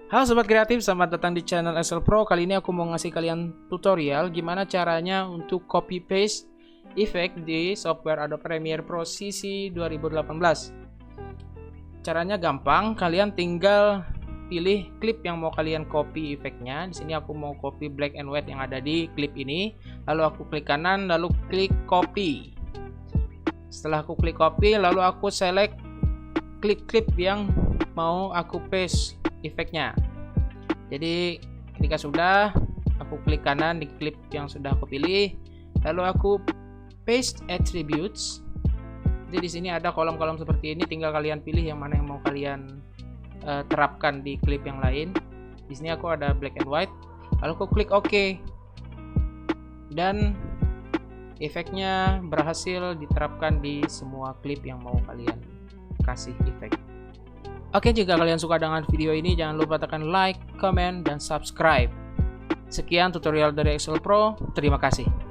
Halo Sobat Kreatif, selamat datang di channel Excel Pro. Kali ini aku mau ngasih kalian tutorial gimana caranya untuk copy paste efek di software Adobe Premiere Pro CC 2018. Caranya gampang, kalian tinggal pilih klip yang mau kalian copy efeknya. Di sini aku mau copy black and white yang ada di klip ini. Lalu aku klik kanan, lalu klik copy. Setelah aku klik copy, lalu aku select klip yang mau aku paste efeknya. Jadi ketika sudah, aku klik kanan di klip yang sudah aku pilih, lalu aku paste attributes. Jadi di sini ada kolom-kolom seperti ini, tinggal kalian pilih yang mana yang mau kalian terapkan di klip yang lain. Di sini aku ada black and white, lalu aku klik OK, dan efeknya berhasil diterapkan di semua klip yang mau kalian kasih efek. Oke, jika kalian suka dengan video ini, jangan lupa tekan like, comment, dan subscribe. Sekian tutorial dari Excel Pro. Terima kasih.